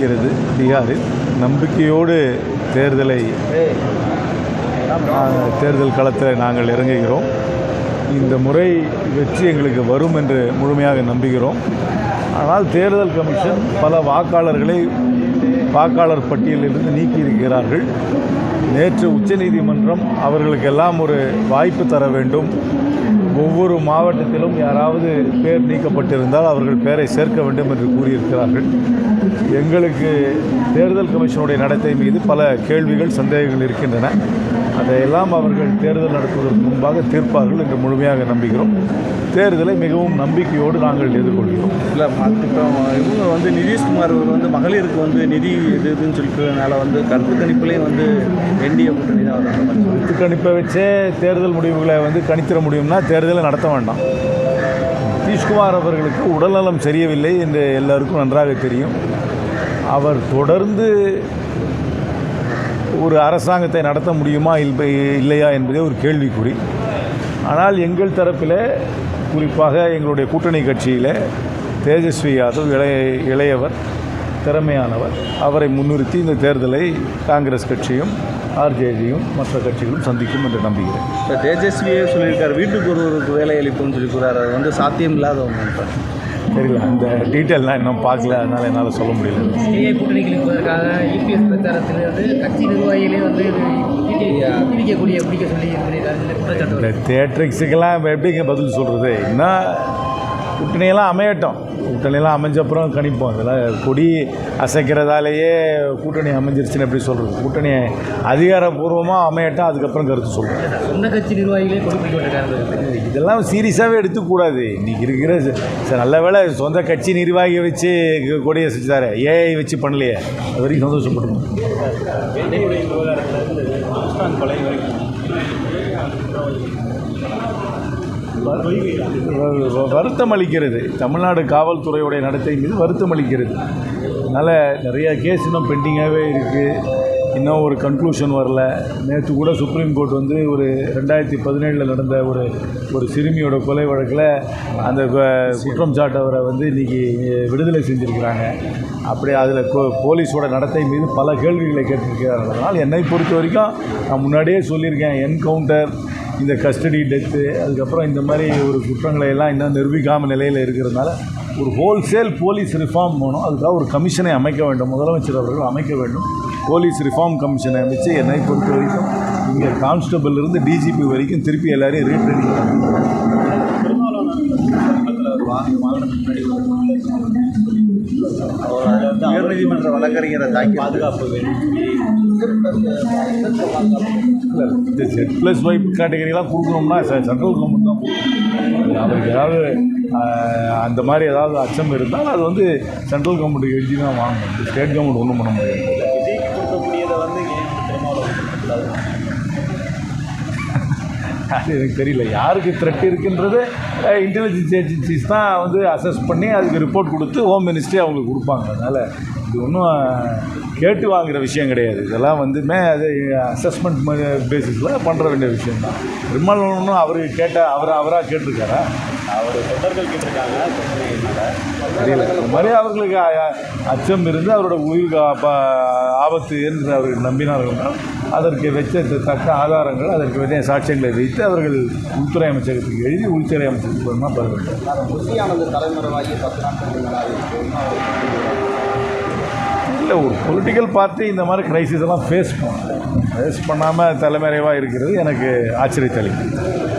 அளிக்கிறது. பீகாரில் நம்பிக்கையோடு தேர்தல் களத்தில் நாங்கள் இறங்குகிறோம். இந்த முறை வெற்றி எங்களுக்கு வரும் என்று முழுமையாக நம்புகிறோம். ஆனால் தேர்தல் கமிஷன் பல வாக்காளர் பட்டியலிலிருந்து நீக்கியிருக்கிறார்கள். நேற்று உச்சநீதிமன்றம் அவர்களுக்கெல்லாம் ஒரு வாய்ப்பு தர வேண்டும். ஒவ்வொரு மாவட்டத்திலும் யாராவது பேர் நீக்கப்பட்டிருந்தால் அவர்கள் பேரை சேர்க்க வேண்டும் என்று கூறியிருக்கிறார்கள். எங்களுக்கு தேர்தல் கமிஷனுடைய நடத்தை மீது பல கேள்விகள், சந்தேகங்கள் இருக்கின்றன. அதையெல்லாம் அவர்கள் தேர்தல் நடத்துவதற்கு முன்பாக தீர்ப்பார்கள் என்று முழுமையாக நம்புகிறோம். தேர்தலை மிகவும் நம்பிக்கையோடு நாங்கள் எதிர்கொள்கிறோம். இல்லை, இப்போ இவங்க நிதிஷ்குமார் மகளிருக்கு நிதி இதுன்னு சொல்லிக்கிறதுனால கருத்து கணிப்புலேயும் என்டிஏ கூட்டணி தான் வராங்க. கருத்து கணிப்பை வச்சே தேர்தல் முடிவுகளை கணித்திட முடியும்னா தேர்தலை நடத்த வேண்டாம். நிதிஷ்குமார் அவர்களுக்கு உடல்நலம் சரியவில்லை என்று எல்லாருக்கும் நன்றாக தெரியும். அவர் தொடர்ந்து ஒரு அரசாங்கத்தை நடத்த முடியுமா இல்லையா என்பதே ஒரு கேள்விக்குறி. ஆனால் எங்கள் தரப்பில், குறிப்பாக எங்களுடைய கூட்டணி கட்சியில் தேஜஸ்வி யாதவ் இளையவர், திறமையானவர். அவரை முன்னிறுத்தி இந்த தேர்தலை காங்கிரஸ் கட்சியும் ஆர்ஜேடியும் மற்ற கட்சிகளும் சந்திக்கும் என்று நம்புகிறேன். இப்போ தேஜஸ்வியே சொல்லியிருக்கார், வீட்டுக்கு ஒருவருக்கு வேலை அளிப்போம்னு சொல்லியிருக்கிறார். அது சாத்தியம் இல்லாதவங்க. தெரியல, அந்த டீட்டெயிலாம் இன்னும் பார்க்கல, அதனால் என்னால் சொல்ல முடியல. சிஐ கூட்டணிக்கு இருப்பதற்காக இபிஎஸ் பிரச்சாரத்தில் கட்சி நிர்வாகிகளே பிடிக்க சொல்லி குற்றச்சாட்டு. தேட்ரிக்ஸுக்கெல்லாம் எப்படிங்க பதில் சொல்கிறது? இன்னும் கூட்டணியெல்லாம் அமையட்டும். கூட்டணியெல்லாம் அமைஞ்சப்புறம் கணிப்போம். இதெல்லாம் கொடி அசைக்கிறதாலேயே கூட்டணி அமைஞ்சிருச்சுன்னு எப்படி சொல்கிறது? கூட்டணி அதிகாரப்பூர்வமாக அமையட்டும், அதுக்கப்புறம் கருத்து சொல்கிறேன். சொந்த கட்சி நிர்வாகிகளே கொடி பிடிக்க இதெல்லாம் சீரியஸாகவே எடுத்துக்கூடாது. இன்றைக்கி இருக்கிற நல்ல வேளை சொந்த கட்சி நிர்வாகியை வச்சு கொடியை செஞ்சார், ஏஐ வச்சு பண்ணலையே, அது வரைக்கும் சந்தோஷப்படணும். வருத்தம் அளிக்கிறது. தமிழ்நாடு காவல்துறையுடைய நடத்தை மீது வருத்தம் அளிக்கிறது. அதனால் நிறைய கேஸ் இன்னும் பெண்டிங்காகவே இருக்குது. இன்னும் ஒரு கன்க்ளூஷன் வரல. நேற்று கூட சுப்ரீம் கோர்ட் ஒரு 2017 நடந்த ஒரு சிறுமியோட கொலை வழக்கில் அந்த குற்றம் சாட்டவரை இன்றைக்கி விடுதலை செஞ்சுருக்கிறாங்க. அப்படி அதில் போலீஸோட நடத்தை மீது பல கேள்விகளை கேட்டிருக்கிறார்கள். அதனால் என்னை பொறுத்த வரைக்கும் நான் முன்னாடியே சொல்லியிருக்கேன், என்கவுண்டர், இந்த கஸ்டடி டெத்து, அதுக்கப்புறம் இந்த மாதிரி ஒரு குற்றங்களை எல்லாம் இன்னும் நிரூபிக்காமல் நிலையில் இருக்கிறதுனால ஒரு ஹோல்சேல் போலீஸ் ரிஃபார்ம் போகணும். அதுக்காக ஒரு கமிஷனை அமைக்க வேண்டும். முதலமைச்சர் அவர்கள் அமைக்க வேண்டும். போலீஸ் ரிஃபார்ம் கமிஷனை அமைச்சு என்னை பொறுத்த வரைக்கும் இங்கே கான்ஸ்டபிள் இருந்து டிஜிபி வரைக்கும் திருப்பி எல்லாரையும் ரீட்ரெயினிங் பண்ணணும். உயர்நீதிமன்ற வழக்கறிஞரை தாக்கி பாதுகாப்பு வேண்டும். இந்த Z+Y கேட்டகரியெல்லாம் கொடுக்கணும்னா சென்ட்ரல் கவர்மெண்ட் தான் கொடுக்கணும். அவருக்கு ஏதாவது அந்த மாதிரி ஏதாவது அச்சம் இருந்தால் அது சென்ட்ரல் கவர்மெண்ட்டுக்கு எழுதி தான் வாங்கணும். ஸ்டேட் கவர்மெண்ட் ஒன்றும் பண்ண முடியாது. விஜய்க்கு கொடுக்கக்கூடியதை அது எனக்கு தெரியல. யாருக்கு த்ரெட் இருக்குன்றது இன்டெலிஜென்ஸ் ஏஜென்சிஸ் தான் அசஸ் பண்ணி அதுக்கு ரிப்போர்ட் கொடுத்து ஹோம் மினிஸ்ட்ரி அவங்களுக்கு கொடுப்பாங்க. அதனால் இது ஒன்றும் கேட்டு வாங்குகிற விஷயம் கிடையாது. இதெல்லாம் அது அசஸ்மெண்ட் பேசிஸில் பண்ணுற வேண்டிய விஷயந்தான். பெரும்பாலும் ஒன்றும் அவருக்கு அவராக கேட்டிருக்காரா? அவர் தொண்டர்கள் கேட்டிருக்காங்க. தெரியல. இந்த மாதிரி அவர்களுக்கு அச்சம் இருந்து அவரோட உயிருக்கு ஆபத்து என்று அவர்கள் நம்பினார்கள். அதற்கு வச்ச தக்க ஆதாரங்கள், அதற்கு வச்ச சாட்சியங்களை வைத்து அவர்கள் உள்துறை அமைச்சகத்துக்கு எழுதி உள்துறை அமைச்சகத்துக்கு தான் பெற வேண்டும். தலைமுறைவாகி 10 நாட்கள் இல்லை, ஒரு பொலிட்டிக்கல் பார்ட்டி இந்த மாதிரி கிரைசிஸ் எல்லாம் ஃபேஸ் பண்ணாமல் தலைமறைவாக இருக்கிறது எனக்கு ஆச்சரியத்தை அளிக்குது.